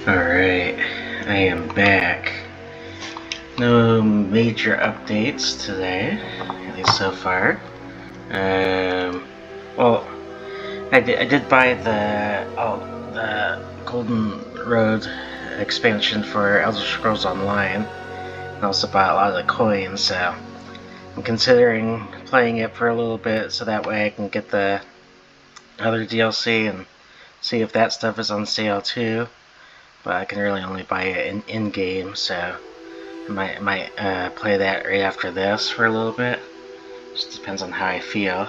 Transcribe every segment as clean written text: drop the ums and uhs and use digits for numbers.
Alright, I am back. No major updates today, at least so far. Well, I did buy the Golden Road expansion for Elder Scrolls Online. I also bought a lot of the coins, so I'm considering playing it for a little bit so that way I can get the other DLC and see if that stuff is on sale too. But I can really only buy it in-game, so I might play that right after this for a little bit. Just depends on how I feel.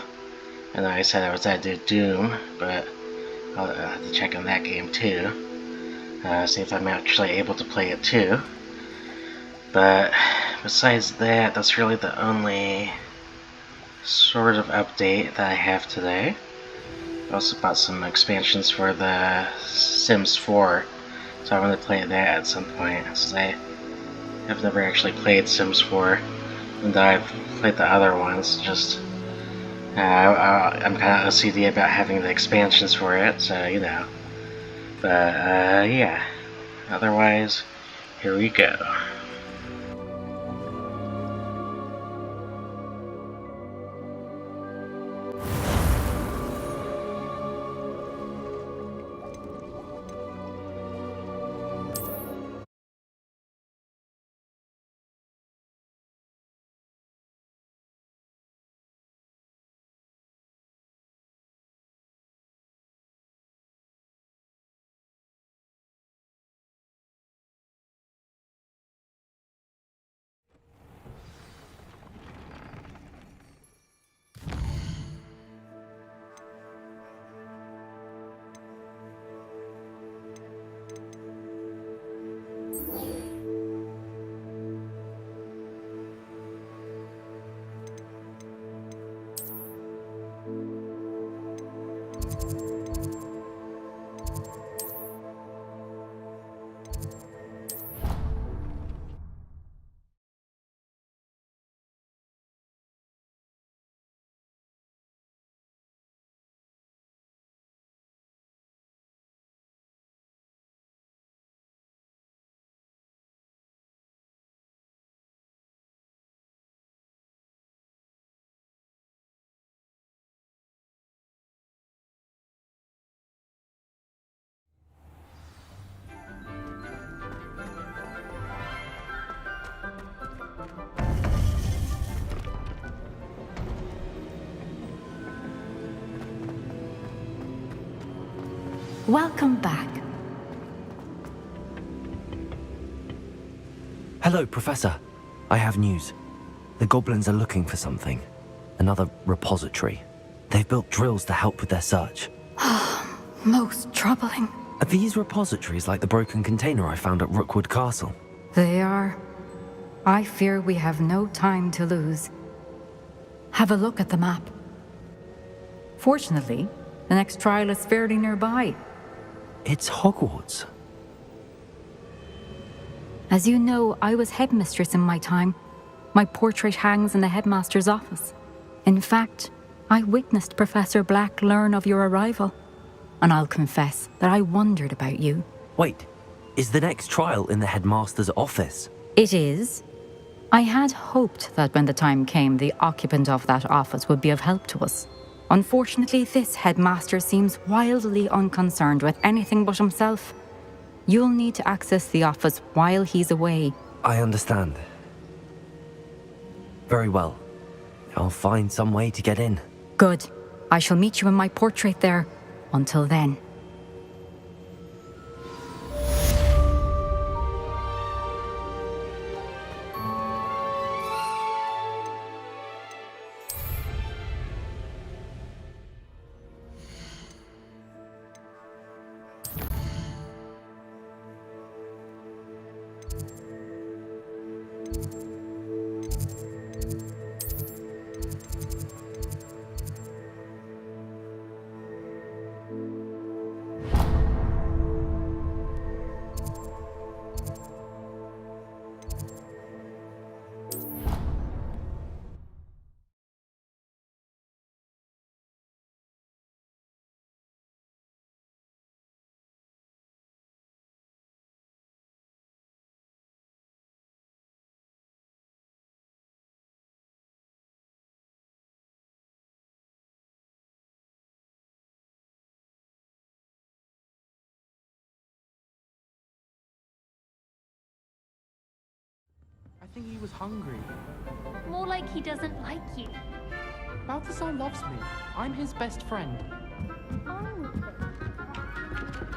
I know I said I was at Doom, but I'll have to check on that game too. See if I'm actually able to play it too. But besides that, that's really the only sort of update that I have today. I also bought some expansions for the Sims 4, so I want to play that at some point, since I've never actually played Sims 4, and I've played the other ones. Just I'm kind of OCD about having the expansions for it, so you know. But yeah. Otherwise, here we go. Welcome back. Hello, Professor. I have news. The goblins are looking for something. Another repository. They've built drills to help with their search. Most troubling. Are these repositories like the broken container I found at Rookwood Castle? They are. I fear we have no time to lose. Have a look at the map. Fortunately, the next trial is fairly nearby. It's Hogwarts. As you know, I was headmistress in my time. My portrait hangs in the headmaster's office. In fact, I witnessed Professor Black learn of your arrival. And I'll confess that I wondered about you. Wait, is the next trial in the headmaster's office? It is. I had hoped that when the time came, the occupant of that office would be of help to us. Unfortunately, this headmaster seems wildly unconcerned with anything but himself. You'll need to access the office while he's away. I understand. Very well. I'll find some way to get in. Good. I shall meet you in my portrait there. Until then. think he was hungry. More like he doesn't like you. Balthazar loves me. I'm his best friend.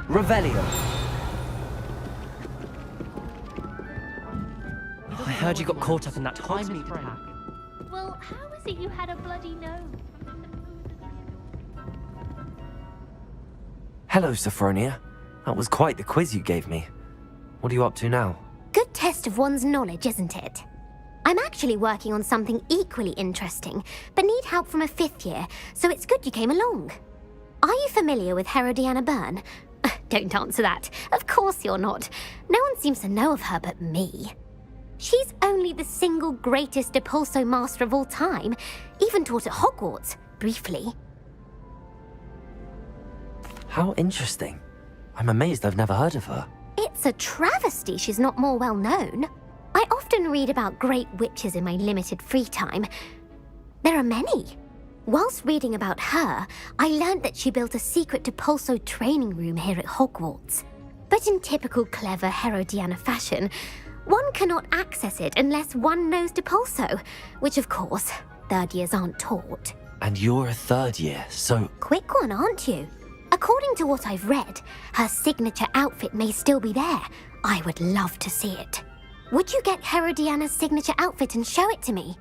Revelio. I heard you got caught up in that Timely cosmic pack. Well, how is it you had a bloody nose? Hello, Sophronia. That was quite the quiz you gave me. What are you up to now? Good test of one's knowledge, isn't it? I'm actually working on something equally interesting, but need help from a 5th year, so it's good you came along. Are you familiar with Herodiana Byrne? Don't answer that. Of course you're not. No one seems to know of her but me. She's only the single greatest Depulso master of all time, even taught at Hogwarts, briefly. How interesting. I'm amazed I've never heard of her. It's a travesty she's not more well known. I often read about great witches in my limited free time. There are many. Whilst reading about her, I learned that she built a secret Depulso training room here at Hogwarts. But in typical clever Herodiana fashion, one cannot access it unless one knows Depulso, which of course, 3rd years aren't taught. And you're a 3rd year, so... Quick one, aren't you? According to what I've read, her signature outfit may still be there. I would love to see it. Would you get Herodiana's signature outfit and show it to me?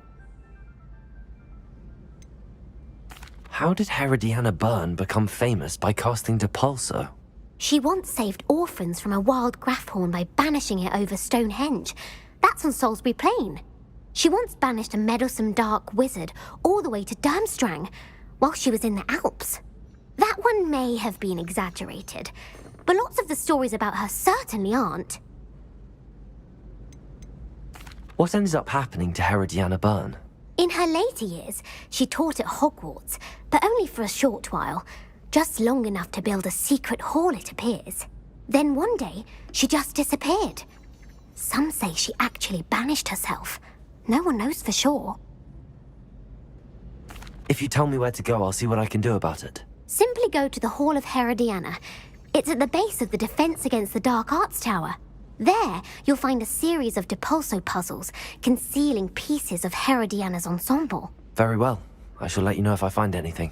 How did Herodiana Byrne become famous by casting Depulso? She once saved orphans from a wild Grafhorn by banishing it over Stonehenge. That's on Salisbury Plain. She once banished a meddlesome dark wizard all the way to Durmstrang while she was in the Alps. That one may have been exaggerated, but lots of the stories about her certainly aren't. What ended up happening to Herodiana Byrne? In her later years, she taught at Hogwarts, but only for a short while. Just long enough to build a secret hall, it appears. Then one day, she just disappeared. Some say she actually banished herself. No one knows for sure. If you tell me where to go, I'll see what I can do about it. Simply go to the Hall of Herodiana. It's at the base of the Defense Against the Dark Arts Tower. There, you'll find a series of Depulso puzzles concealing pieces of Herodiana's ensemble. Very well. I shall let you know if I find anything.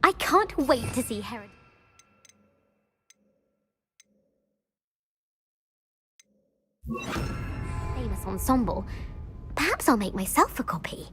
I can't wait to see Herodiana. Famous ensemble. Perhaps I'll make myself a copy.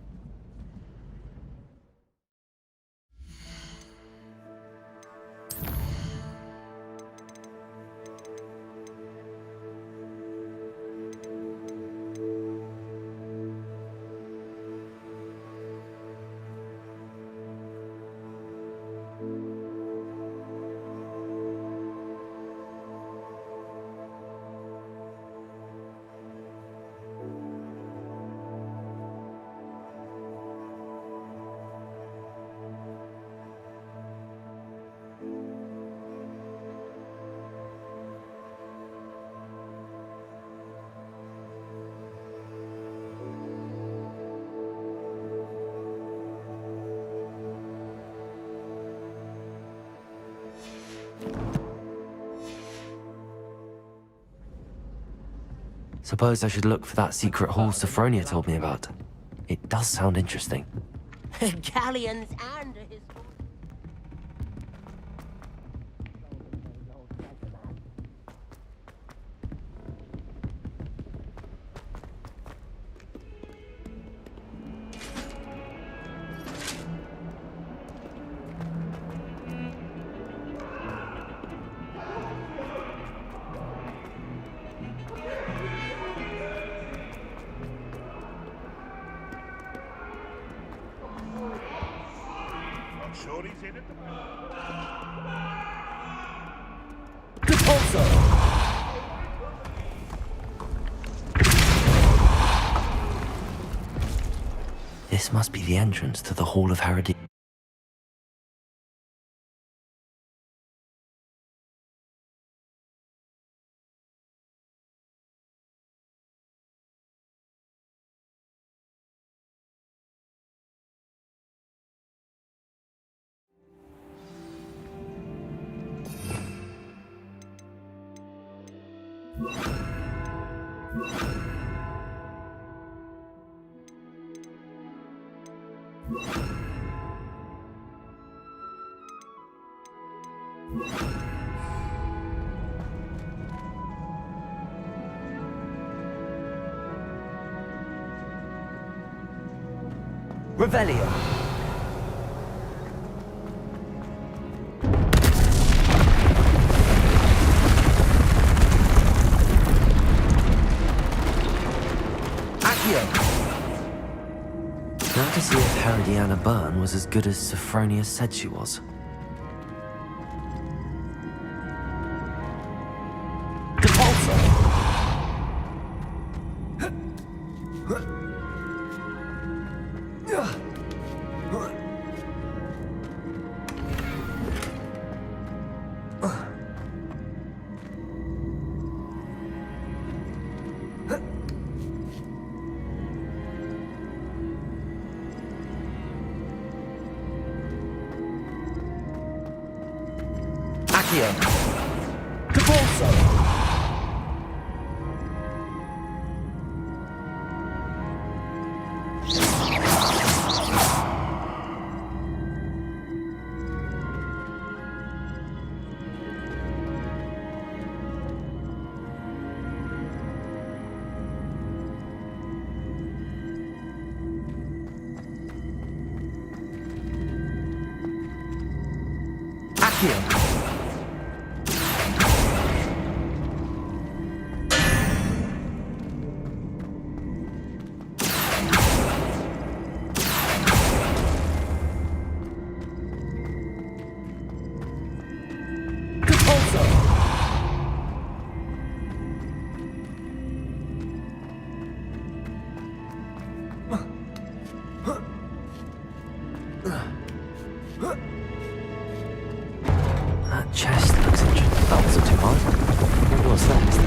Suppose I should look for that secret hall Sophronia told me about. It does sound interesting. Galleons and his... This must be the entrance to the Hall of Herodiana. Revelio. Accio. Now to see if Herodiana Byrne was as good as Sophronia said she was. Depulso. Accio. Depulso. Accio. That chest looks interesting. That wasn't too hard. What was next?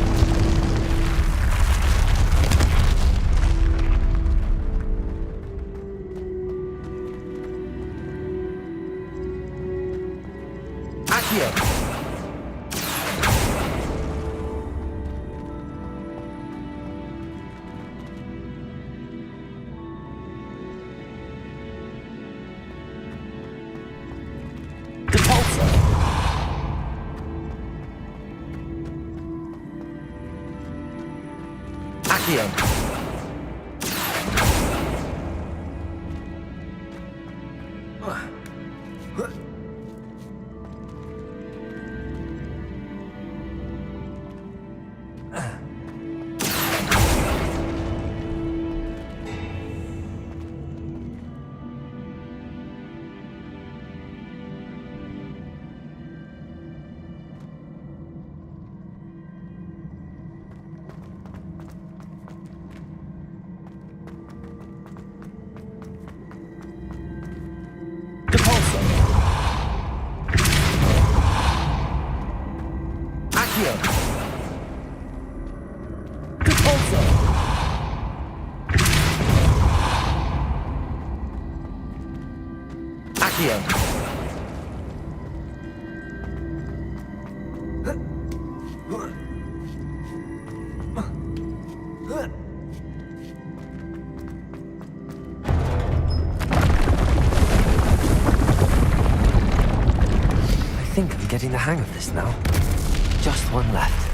Accio. Accio. Accio. Depulso. Accio. I think I'm getting the hang of this now. Just one left.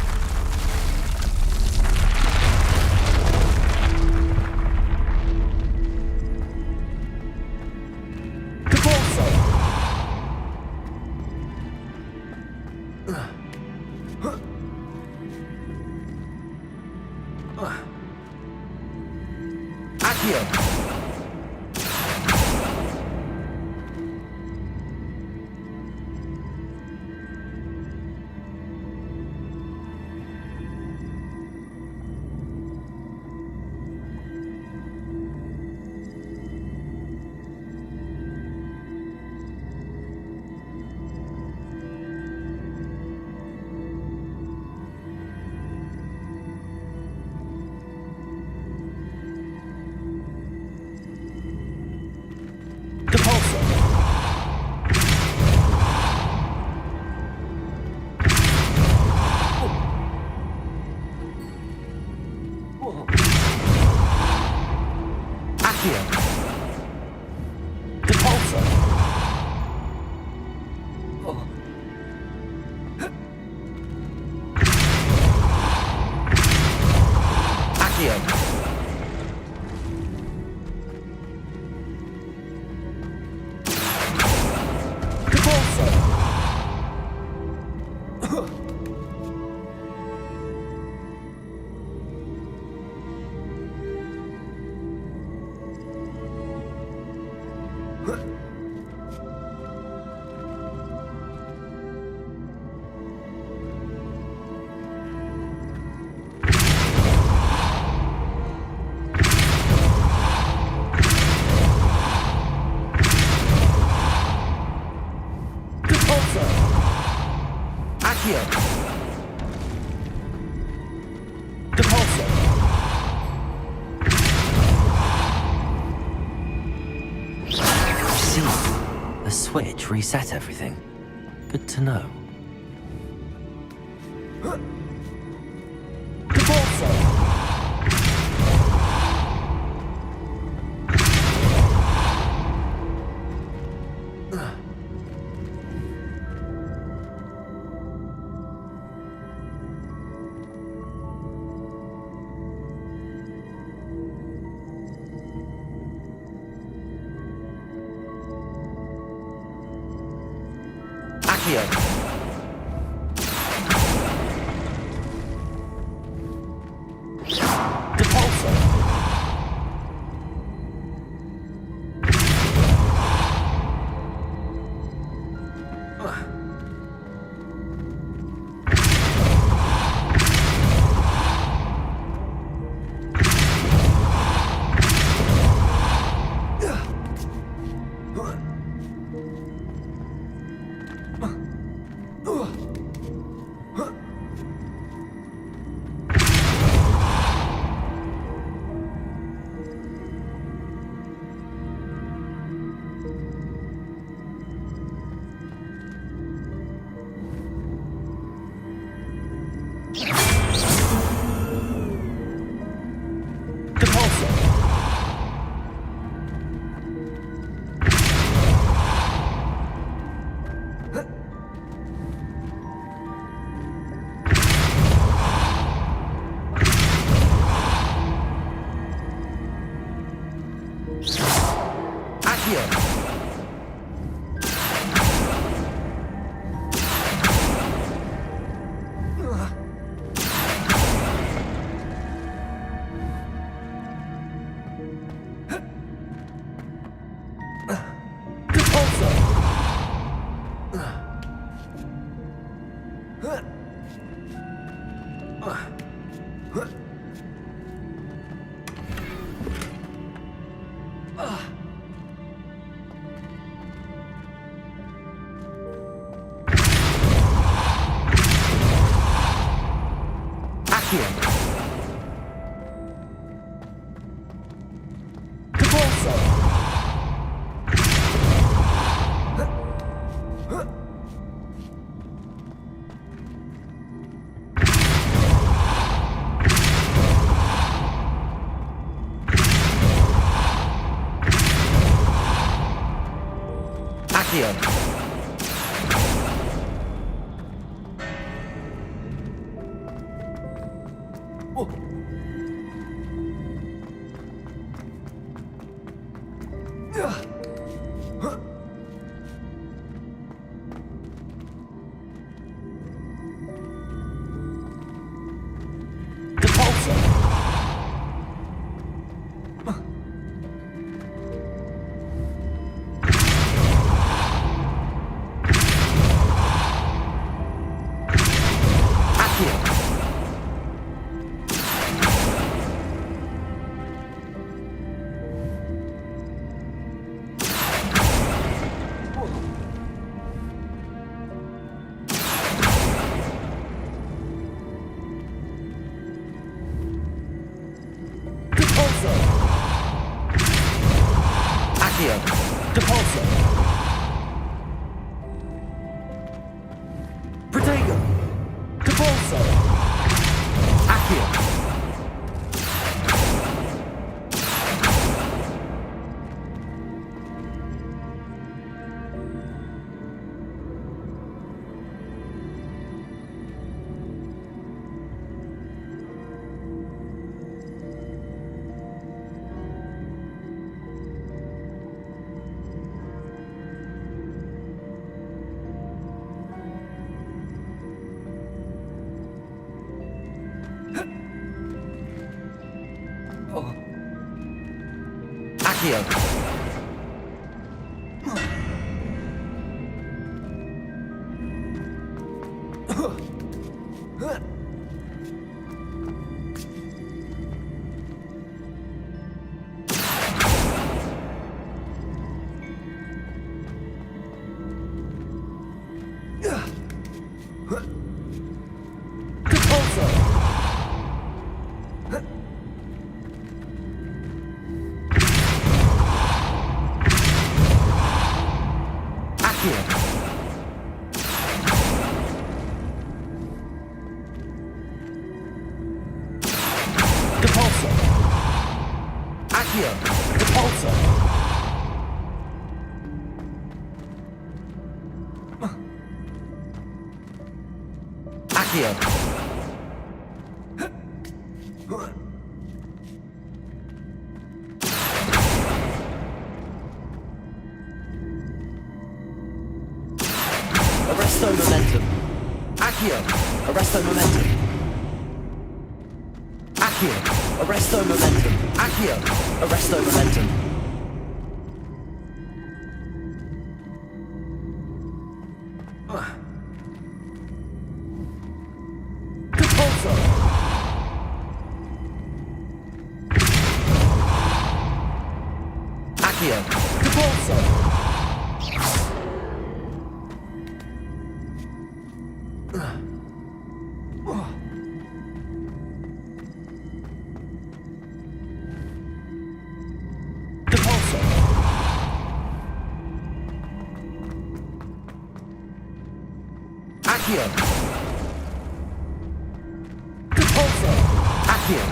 Accio. Accio! Depulso! See, the switch reset everything. Good to know. Depulso! Accio! Depulso! Depulso! Accio! Depulso! Accio! Depulso! Accio! Oh. Depulso! Accio! Depulso! Accio! Depulso! Protego! Depulso! Accio! Accio! Accio. Depulso. Accio. Depulso. Accio. Arresto momentum. Accio. Arresto momentum. Accio. Arresto momentum. Accio. Arresto momentum. Depulso. Accio. Depulso. Depulso. Accio. Depulso. Accio.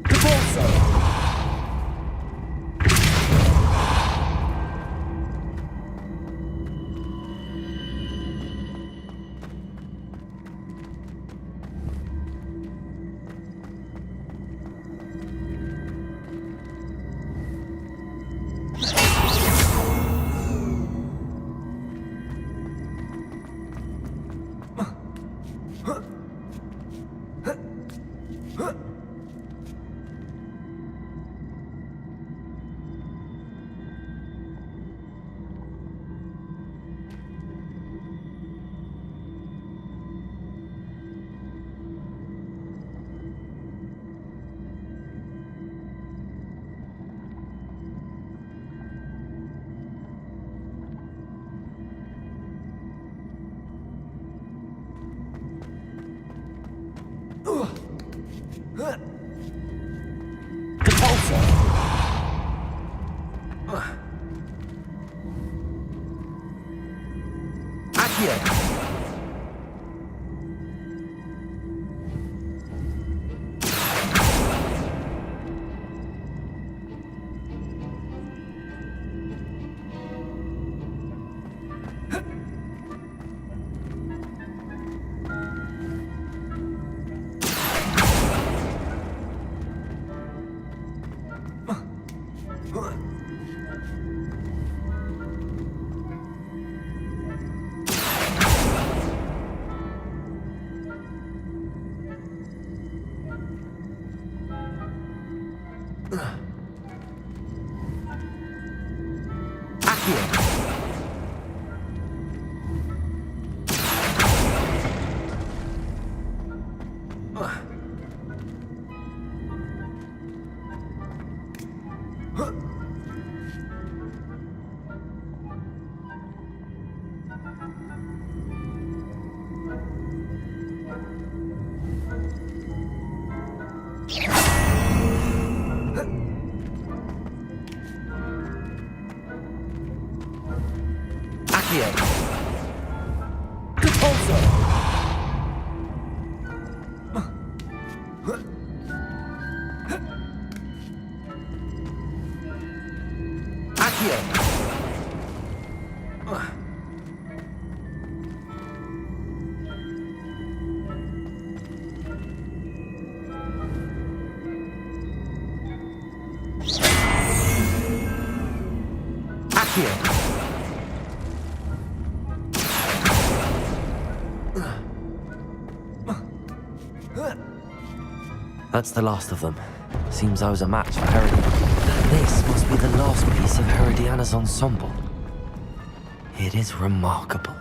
Depulso. Depulso. Accio. Accio. Accio. Depulso. Accio. Accio. That's the last of them. Seems I was a match for Herodiana. This must be the last piece of Herodiana's ensemble. It is remarkable.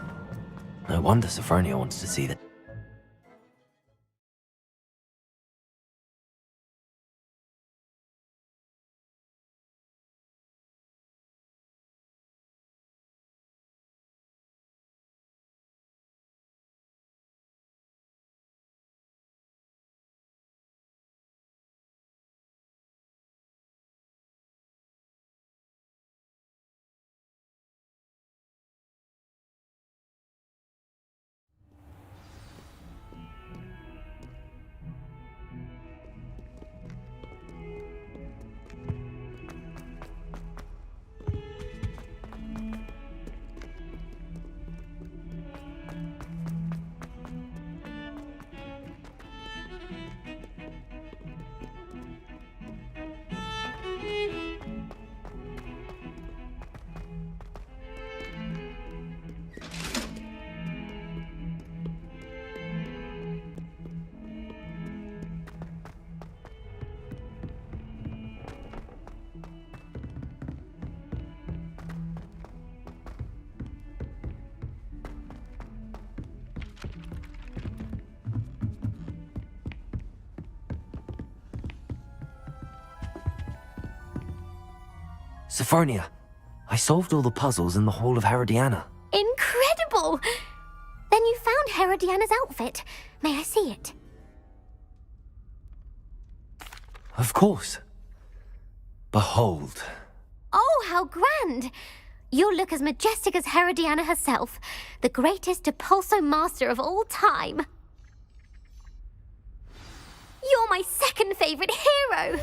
No wonder Sophronia wants to see that. Sophronia, I solved all the puzzles in the Hall of Herodiana. Incredible! Then you found Herodiana's outfit. May I see it? Of course. Behold. Oh, how grand! You'll look as majestic as Herodiana herself, the greatest Depulso master of all time. You're my second favorite hero!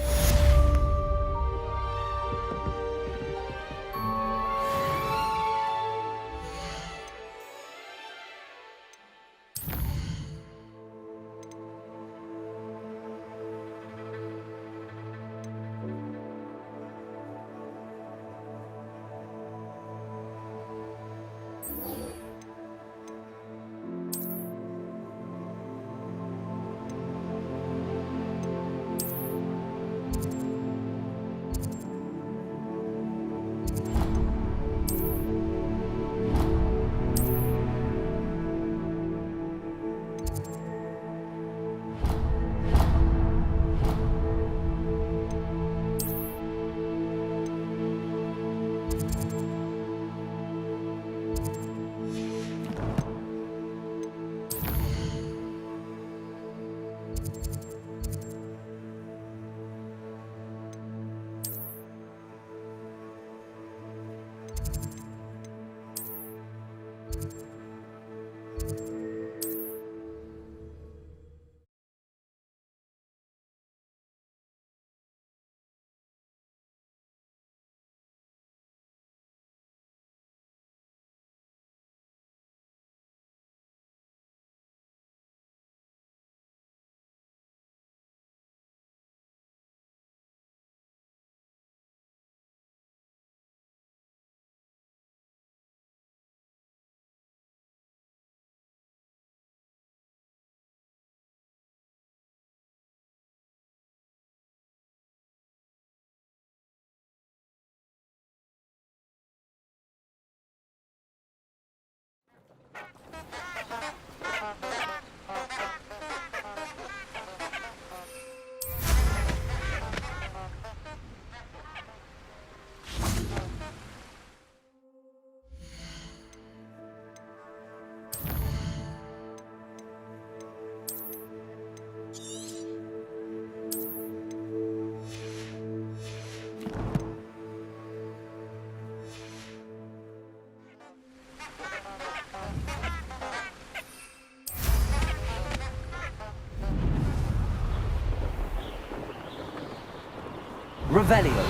Revelio.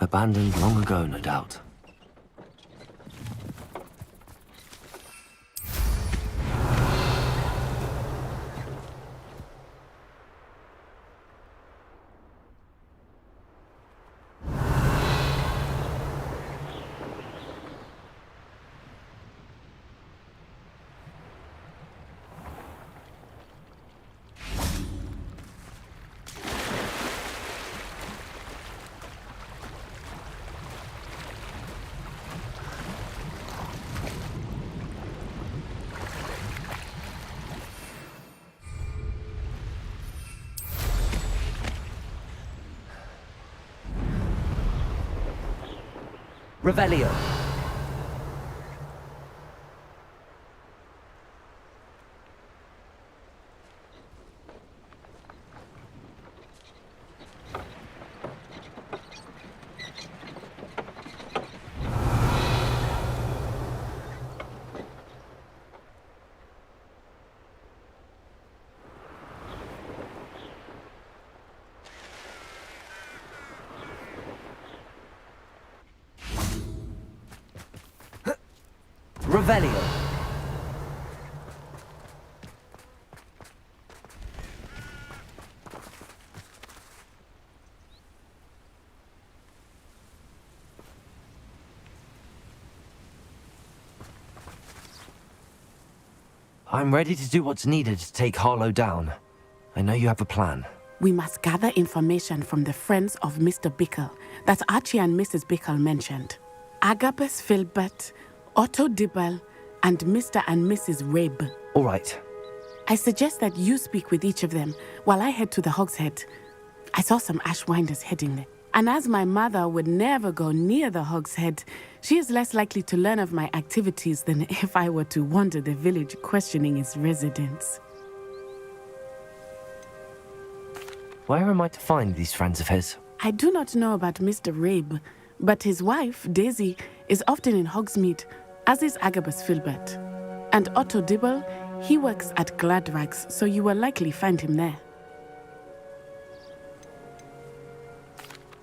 Abandoned long ago, no doubt. Revelio. Revelio. I'm ready to do what's needed to take Harlow down. I know you have a plan. We must gather information from the friends of Mr. Bickle that Archie and Mrs. Bickle mentioned. Agabus Filbert, Otto Dibble, and Mr. and Mrs. Rabe. All right. I suggest that you speak with each of them while I head to the Hog's Head. I saw some Ashwinders heading there. And as my mother would never go near the Hog's Head, she is less likely to learn of my activities than if I were to wander the village questioning its residents. Where am I to find these friends of his? I do not know about Mr. Rabe, but his wife, Daisy, is often in Hogsmeade, as is Agabus Filbert. And Otto Dibble, he works at Gladrags, so you will likely find him there.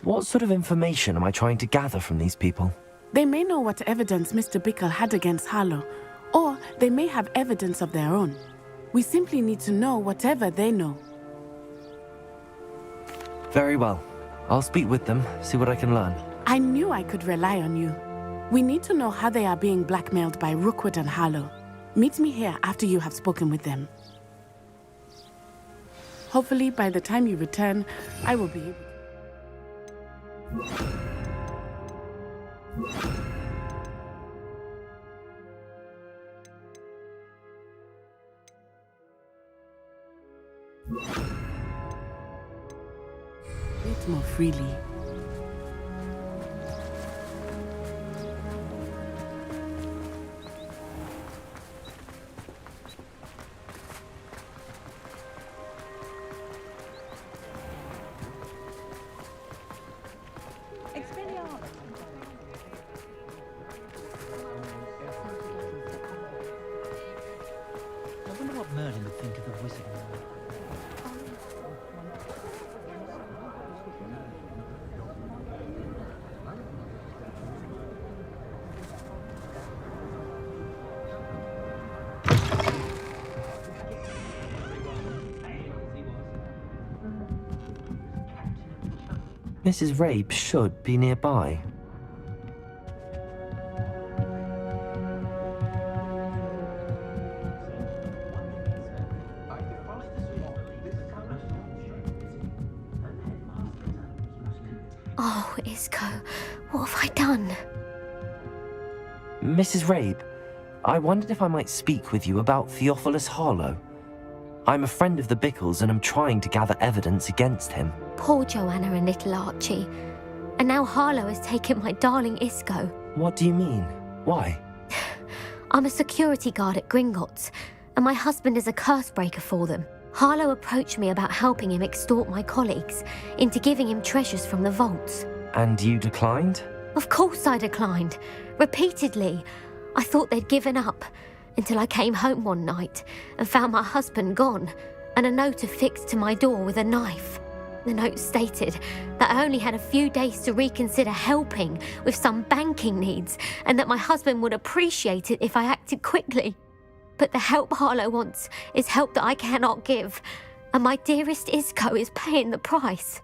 What sort of information am I trying to gather from these people? They may know what evidence Mr. Bickle had against Harlow, or they may have evidence of their own. We simply need to know whatever they know. Very well. I'll speak with them, see what I can learn. I knew I could rely on you. We need to know how they are being blackmailed by Rookwood and Harlow. Meet me here after you have spoken with them. Hopefully, by the time you return, I will be able breathe more freely. I wonder what Merlin would think of the wizard. Mrs. Rabe should be nearby. Oh, Isco, what have I done? Mrs. Rabe, I wondered if I might speak with you about Theophilus Harlow. I'm a friend of the Bickles and am trying to gather evidence against him. Poor Joanna and little Archie. And now Harlow has taken my darling Isco. What do you mean? Why? I'm a security guard at Gringotts, and my husband is a curse breaker for them. Harlow approached me about helping him extort my colleagues into giving him treasures from the vaults. And you declined? Of course I declined. Repeatedly. I thought they'd given up, until I came home one night and found my husband gone, and a note affixed to my door with a knife. The note stated that I only had a few days to reconsider helping with some banking needs, and that my husband would appreciate it if I acted quickly. But the help Harlow wants is help that I cannot give, and my dearest Isco is paying the price.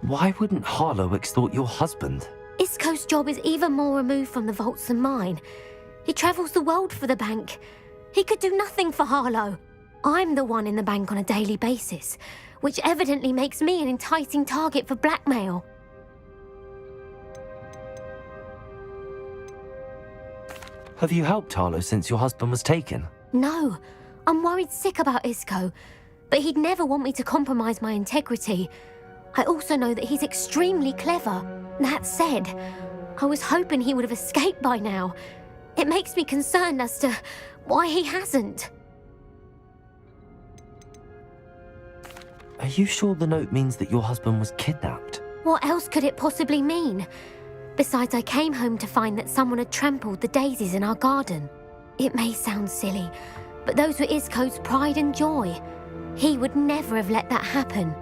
Why wouldn't Harlow extort your husband? Isco's job is even more removed from the vaults than mine. He travels the world for the bank. He could do nothing for Harlow. I'm the one in the bank on a daily basis, which evidently makes me an enticing target for blackmail. Have you helped Harlow since your husband was taken? No, I'm worried sick about Isco, but he'd never want me to compromise my integrity. I also know that he's extremely clever. That said, I was hoping he would have escaped by now. It makes me concerned as to why he hasn't. Are you sure the note means that your husband was kidnapped? What else could it possibly mean? Besides, I came home to find that someone had trampled the daisies in our garden. It may sound silly, but those were Isco's pride and joy. He would never have let that happen.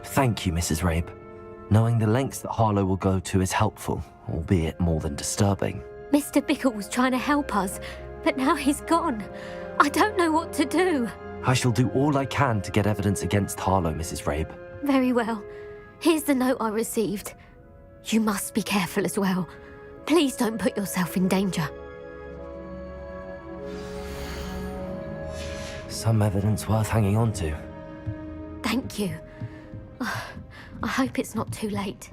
Thank you, Mrs. Rabe. Knowing the lengths that Harlow will go to is helpful, albeit more than disturbing. Mr. Bickle was trying to help us, but now he's gone. I don't know what to do. I shall do all I can to get evidence against Harlow, Mrs. Rabe. Very well. Here's the note I received. You must be careful as well. Please don't put yourself in danger. Some evidence worth hanging on to. Thank you. I hope it's not too late.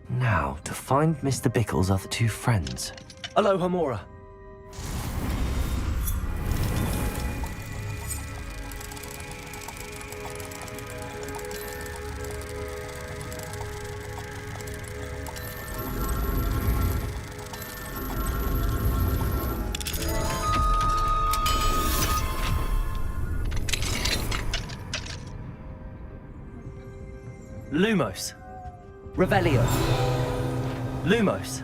Now, to find Mr. Bickle's other two friends. Aloha Mora. Lumos. Revelio. Lumos.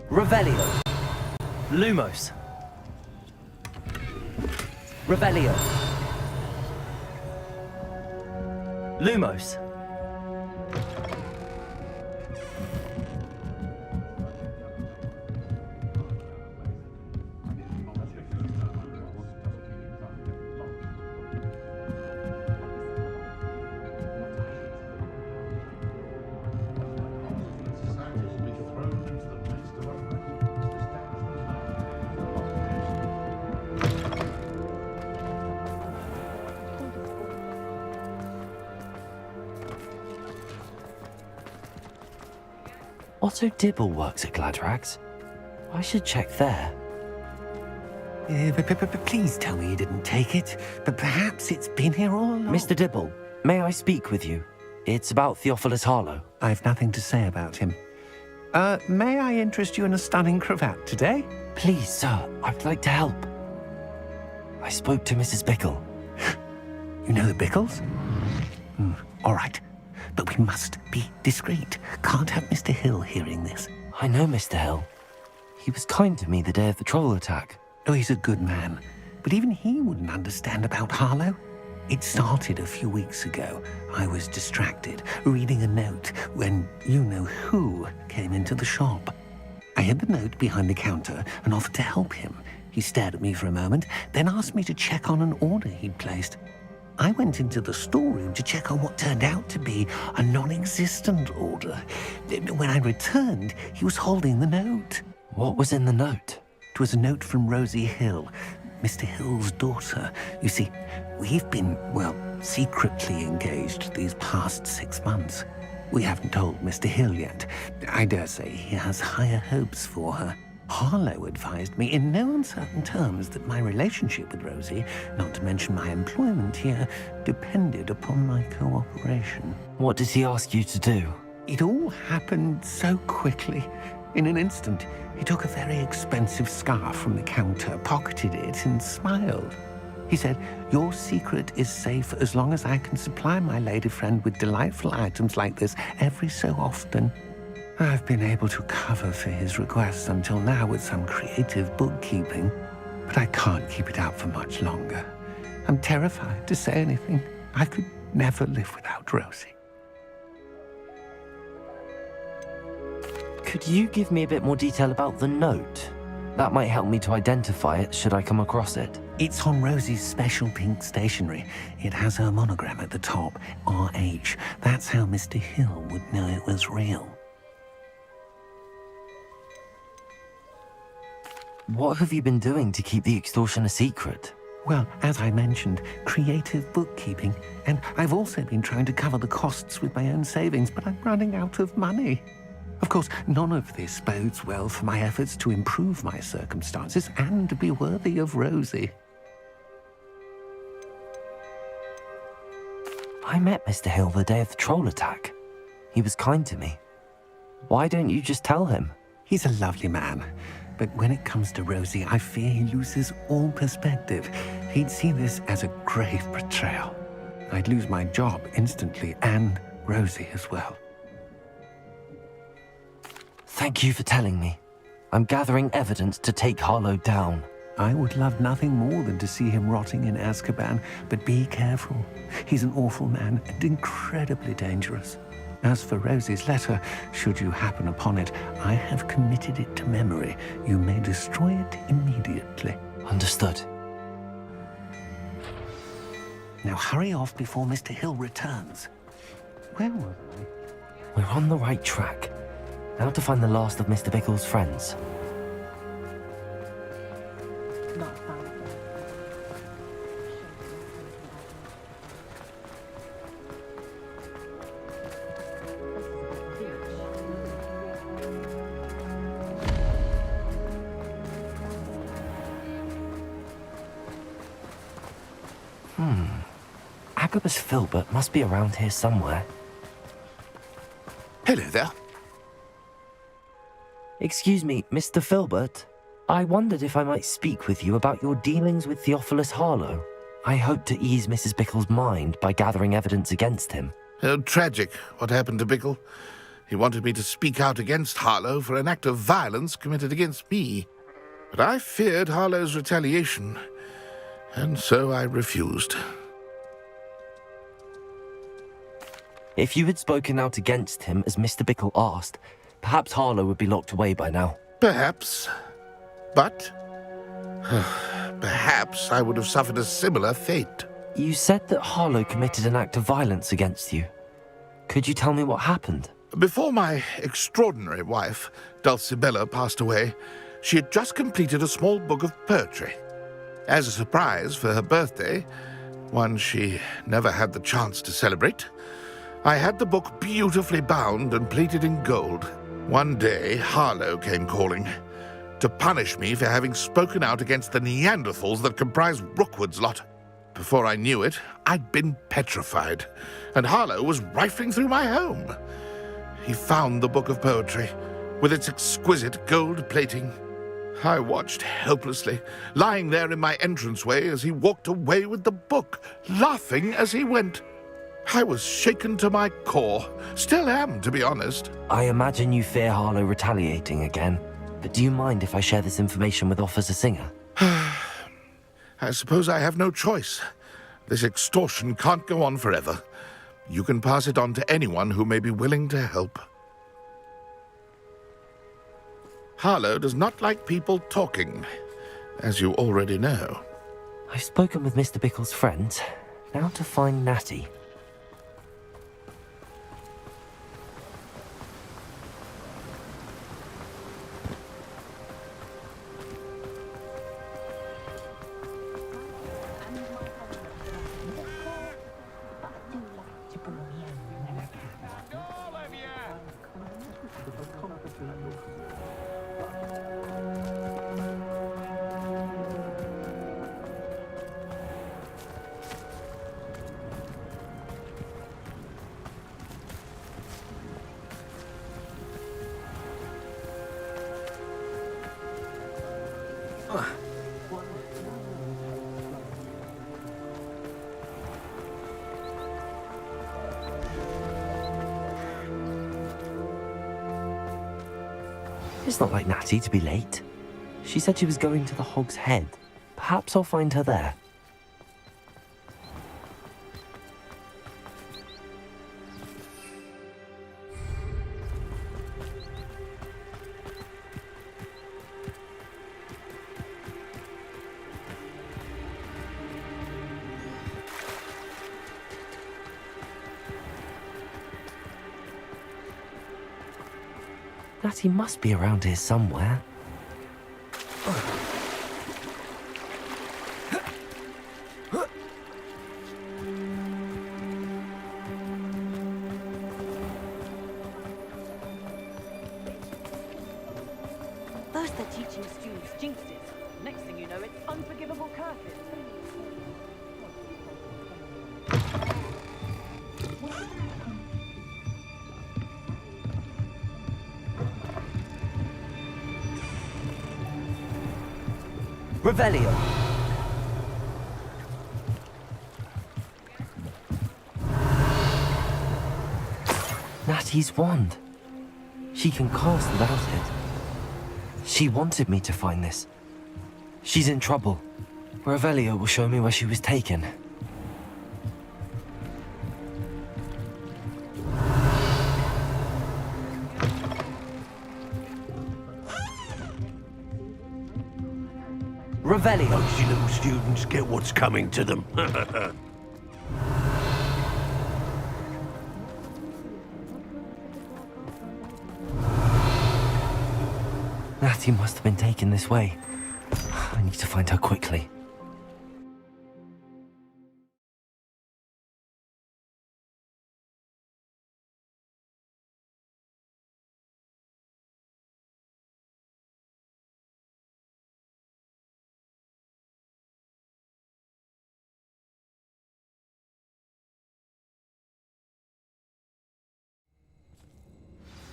Revelio. Lumos. Revelio. Lumos. Otto Dibble works at Gladrags. I should check there. Please tell me you didn't take it. But perhaps it's been here all along. Mr. Dibble, may I speak with you? It's about Theophilus Harlow. I've nothing to say about him. May I interest you in a stunning cravat today? Please, sir, I'd like to help. I spoke to Mrs. Bickle. You know the Bickles? All right. But we must be discreet. Can't have Mr. Hill hearing this. I know Mr. Hill. He was kind to me the day of the troll attack. Oh, he's a good man. But even he wouldn't understand about Harlow. It started a few weeks ago. I was distracted, reading a note, when you-know-who came into the shop. I hid the note behind the counter and offered to help him. He stared at me for a moment, then asked me to check on an order he'd placed. I went into the storeroom to check on what turned out to be a non-existent order. When I returned, he was holding the note. What was in the note? It was a note from Rosie Hill, Mr. Hill's daughter. You see, we've been, secretly engaged these past 6 months. We haven't told Mr. Hill yet. I dare say he has higher hopes for her. Harlow advised me in no uncertain terms that my relationship with Rosie, not to mention my employment here, depended upon my cooperation. What did he ask you to do? It all happened so quickly. In an instant, he took a very expensive scarf from the counter, pocketed it, and smiled. He said, "Your secret is safe as long as I can supply my lady friend with delightful items like this every so often." I've been able to cover for his requests until now with some creative bookkeeping, but I can't keep it up for much longer. I'm terrified to say anything. I could never live without Rosie. Could you give me a bit more detail about the note? That might help me to identify it should I come across it. It's on Rosie's special pink stationery. It has her monogram at the top, RH. That's how Mr. Hill would know it was real. What have you been doing to keep the extortion a secret? Well, as I mentioned, creative bookkeeping. And I've also been trying to cover the costs with my own savings, but I'm running out of money. Of course, none of this bodes well for my efforts to improve my circumstances and to be worthy of Rosie. I met Mr. Hill the day of the troll attack. He was kind to me. Why don't you just tell him? He's a lovely man. But when it comes to Rosie, I fear he loses all perspective. He'd see this as a grave betrayal. I'd lose my job instantly, and Rosie as well. Thank you for telling me. I'm gathering evidence to take Harlow down. I would love nothing more than to see him rotting in Azkaban, but be careful. He's an awful man and incredibly dangerous. As for Rosie's letter, should you happen upon it, I have committed it to memory. You may destroy it immediately. Understood. Now hurry off before Mr. Hill returns. Where was I? We're on the right track. Now to find the last of Mr. Bickle's friends. Agabus Filbert must be around here somewhere. Hello there. Excuse me, Mr. Filbert. I wondered if I might speak with you about your dealings with Theophilus Harlow. I hope to ease Mrs. Bickle's mind by gathering evidence against him. Oh, tragic what happened to Bickle. He wanted me to speak out against Harlow for an act of violence committed against me. But I feared Harlow's retaliation, and so I refused. If you had spoken out against him as Mr. Bickle asked, perhaps Harlow would be locked away by now. Perhaps. But perhaps I would have suffered a similar fate. You said that Harlow committed an act of violence against you. Could you tell me what happened? Before my extraordinary wife, Dulcibella, passed away, she had just completed a small book of poetry. As a surprise for her birthday, one she never had the chance to celebrate, I had the book beautifully bound and plated in gold. One day, Harlow came calling to punish me for having spoken out against the Neanderthals that comprise Rookwood's lot. Before I knew it, I'd been petrified, and Harlow was rifling through my home. He found the book of poetry, with its exquisite gold plating. I watched helplessly, lying there in my entranceway as he walked away with the book, laughing as he went. I was shaken to my core. Still am, to be honest. I imagine you fear Harlow retaliating again, but do you mind if I share this information with Officer Singer? I suppose I have no choice. This extortion can't go on forever. You can pass it on to anyone who may be willing to help. Harlow does not like people talking, as you already know. I've spoken with Mr. Bickle's friends. Now to find Natty. It's not like Natty to be late. She said she was going to the Hog's Head. Perhaps I'll find her there. Natty must be around here somewhere. First they're teaching students jinxes. Next thing you know, it's unforgivable curses. Revelio. Natty's wand. She can cast without it. She wanted me to find this. She's in trouble. Revelio will show me where she was taken. Revelio. Those you little students get what's coming to them. Natty must have been taken this way. I need to find her quickly.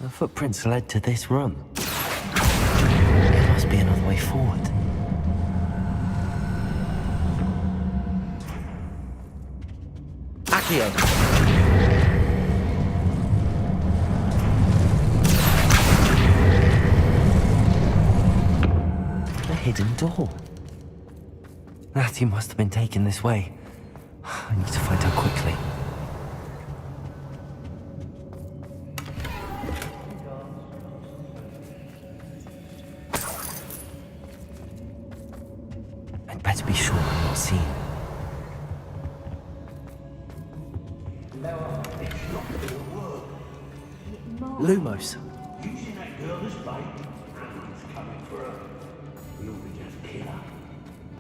The footprints led to this room. There must be another way forward. Accio! The hidden door. Natty must have been taken this way. I need to find her quickly. I'd better be sure I'm not seen. Lumos. You seen that girl this bite? Everyone's coming for her. We'll be just kill her.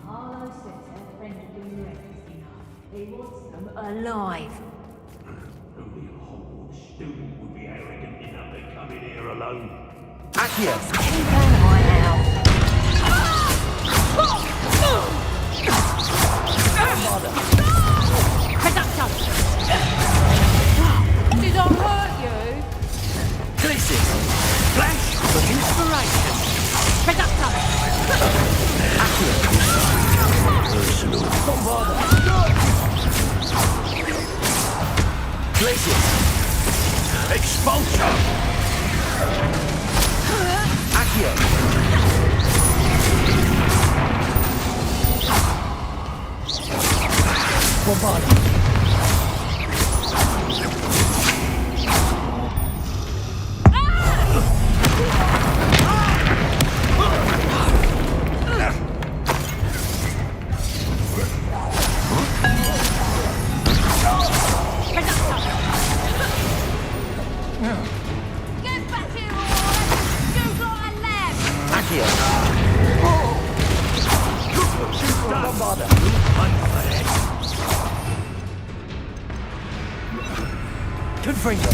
Harlow says her friend had been reckless enough. He wants them alive. Only a Hogwarts student would be arrogant enough to come in here alone. Accio! Keep an eye out. Did I hurt you? Glisten! Flash for inspiration! Reductor! Accio! Personal. Don't bother! Glisten! Expulsion! Accio! Bombard! Get back here, alright? You've got a left! Accio! Bombard! Confringo!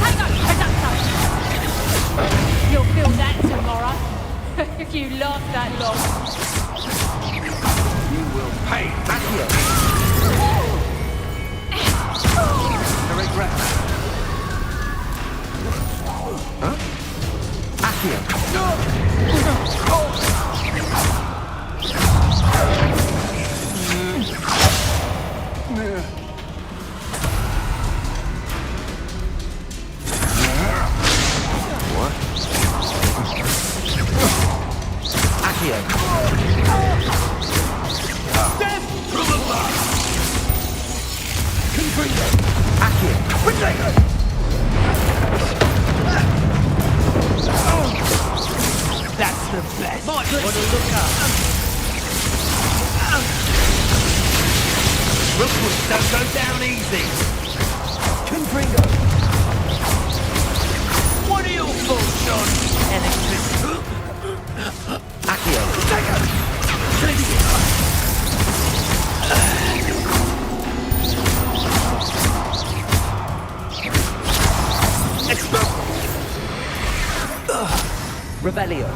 Potato! Reductor! You'll feel that tomorrow. If you last that long. You will pay. Accio! I regret that. Huh? Accio! What? Accio! Death from above! Confringo! Accio! Potato! That's the best. Might want to look up. Rookwood don't go down easy. Confringo! What are your thoughts on electricity? Accio! Revelio!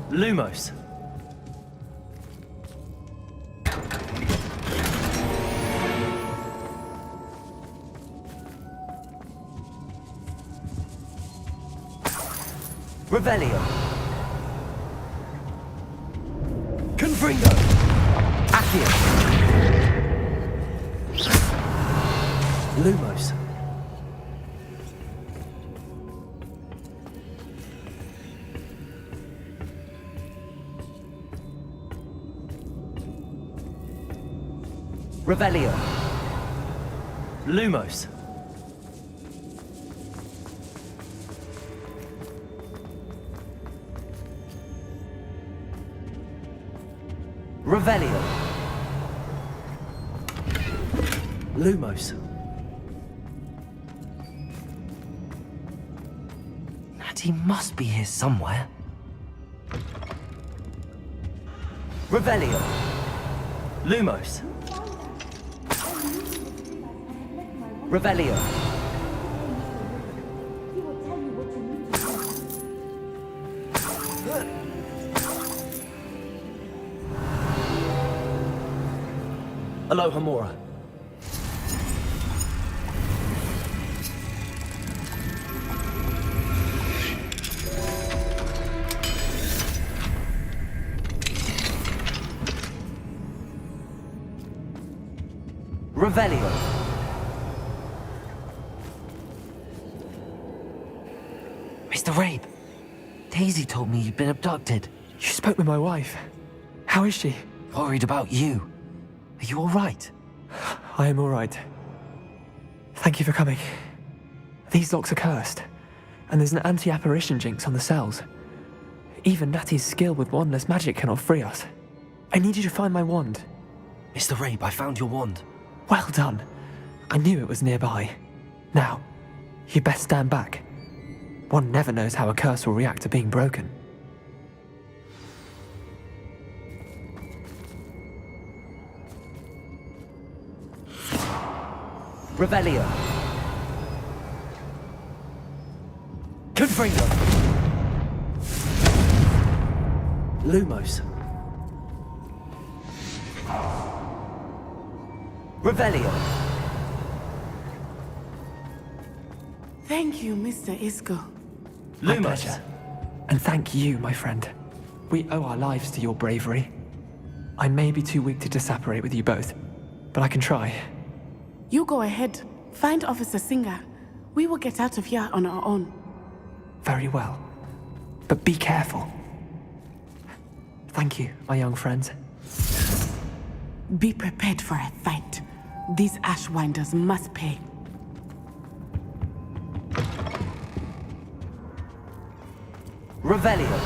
Lumos! Revelio! Confringo! Accio! Lumos! Revelio! Lumos! Revelio! Lumos! Natty must be here somewhere. Revelio! Lumos! Revelio! Aloha, Mora. Revelio. Mr. Rabe, Daisy told me you'd been abducted. You spoke with my wife. How is she? Worried about you. Are you all right? I am all right. Thank you for coming. These locks are cursed, and there's an anti-apparition jinx on the cells. Even Natty's skill with wandless magic cannot free us. I need you to find my wand. Mr. Rabe, I found your wand. Well done. I knew it was nearby. Now, you best stand back. One never knows how a curse will react to being broken. Revelio. Confringo. Lumos. Revelio. Thank you, Mr. Isco. My pleasure. And thank you, my friend. We owe our lives to your bravery. I may be too weak to disapparate with you both, but I can try. You go ahead. Find Officer Singer. We will get out of here on our own. Very well. But be careful. Thank you, my young friends. Be prepared for a fight. These Ashwinders must pay. Revelio.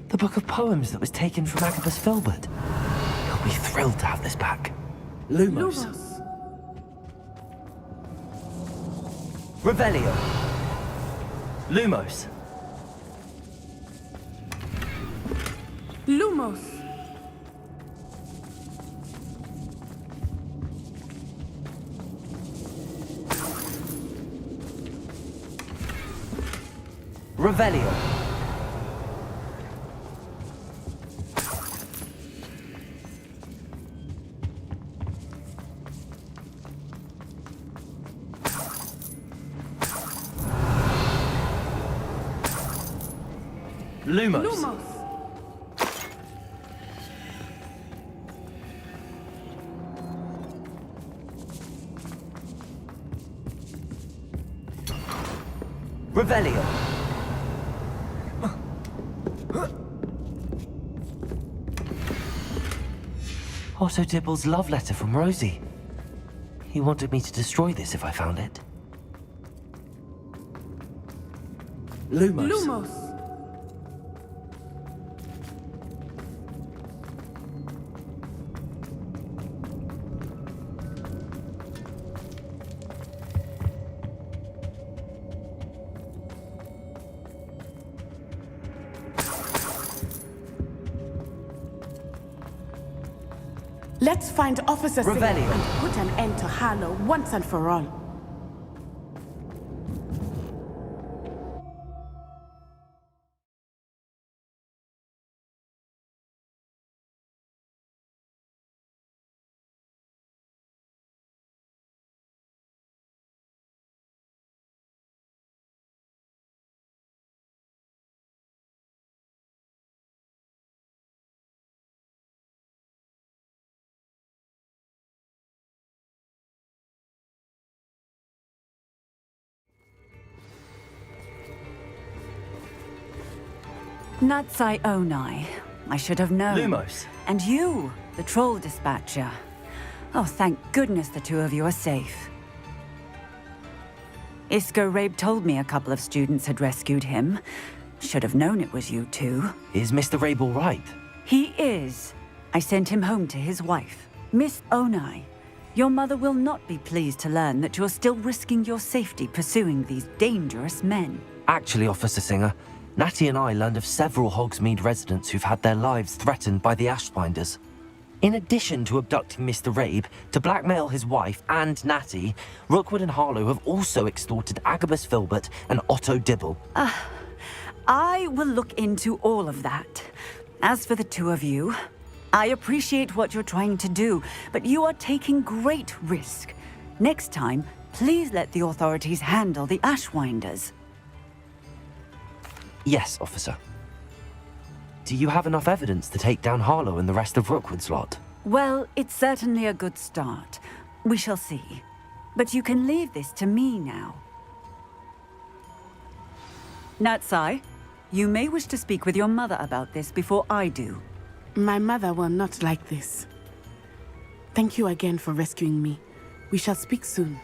The book of poems that was taken from Agabus Filbert. He'll be thrilled to have this back. Lumos. Revelio. Lumos. Lumos. Revelio. Lumos. Revelio. Otto Dibble's love letter from Rosie. He wanted me to destroy this if I found it. Lumos. Lumos. Let's find Officer Singer Revelio. and put an end to Harlow once and for all. Natsai Onai. I should have known. Lumos. And you, the troll dispatcher. Oh, thank goodness the two of you are safe. Isco Rabe told me a couple of students had rescued him. Should have known it was you two. Is Mr. Rabe all right? He is. I sent him home to his wife. Miss Onai, your mother will not be pleased to learn that you're still risking your safety pursuing these dangerous men. Actually, Officer Singer, Natty and I learned of several Hogsmeade residents who've had their lives threatened by the Ashwinders. In addition to abducting Mr. Rabe to blackmail his wife and Natty, Rookwood and Harlow have also extorted Agabus Filbert and Otto Dibble. I will look into all of that. As for the two of you, I appreciate what you're trying to do, but you are taking great risk. Next time, please let the authorities handle the Ashwinders. Yes, officer. Do you have enough evidence to take down Harlow and the rest of Rookwood's lot? Well, it's certainly a good start. We shall see. But you can leave this to me now. Natsai, you may wish to speak with your mother about this before I do. My mother will not like this. Thank you again for rescuing me. We shall speak soon.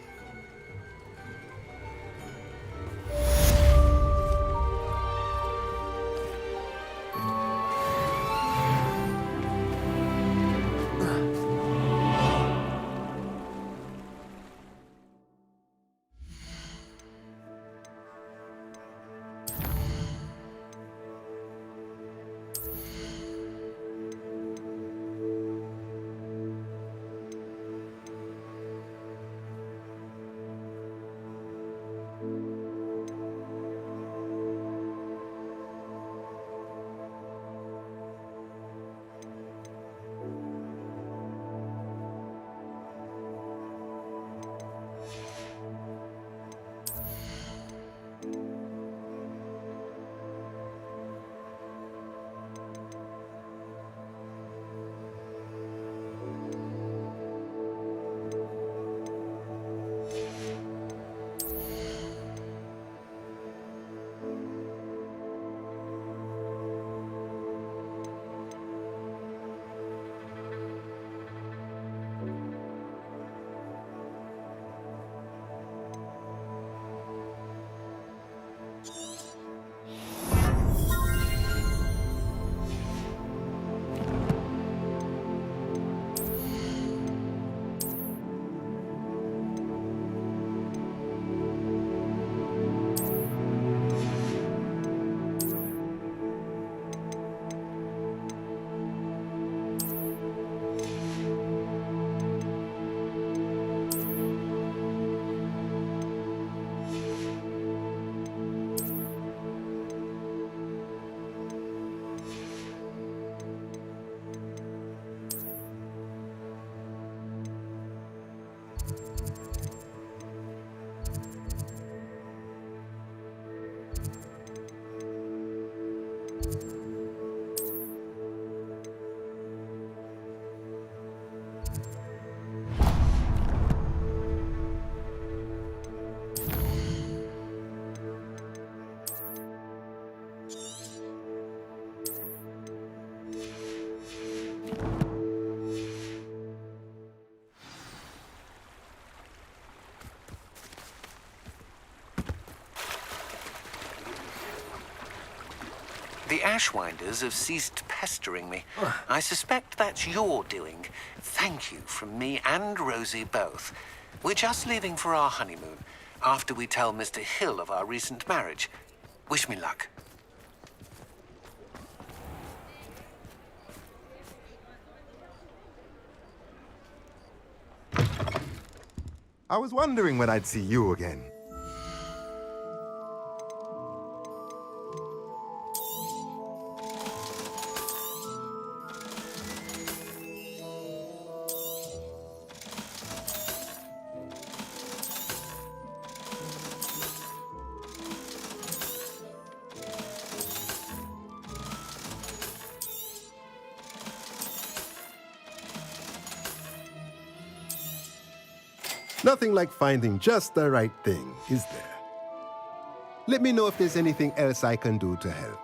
The Ashwinders have ceased pestering me. I suspect that's your doing. Thank you from me and Rosie both. We're just leaving for our honeymoon, after we tell Mr. Hill of our recent marriage. Wish me luck. I was wondering when I'd see you again. Nothing like finding just the right thing, is there? Let me know if there's anything else I can do to help.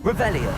Revelio.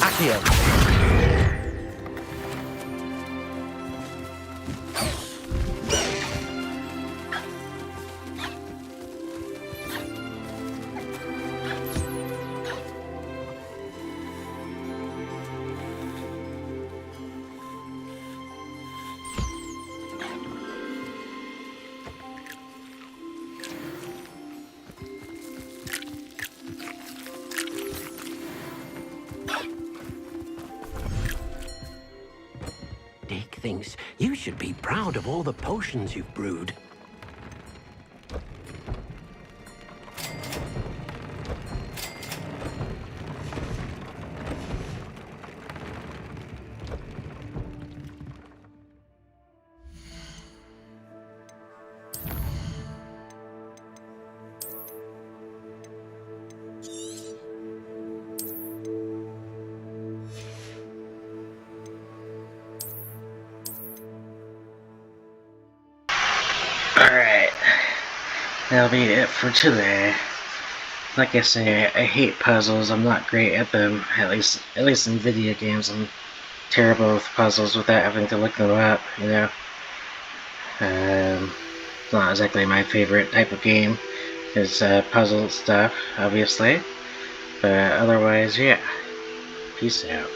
Accio. Dick thinks you should be proud of all the potions you've brewed. Alright, that'll be it for today. Like I say, I hate puzzles. I'm not great at them, at least in video games. I'm terrible with puzzles without having to look them up, you know. It's not exactly my favorite type of game. It's puzzle stuff, obviously. But otherwise, yeah. Peace out.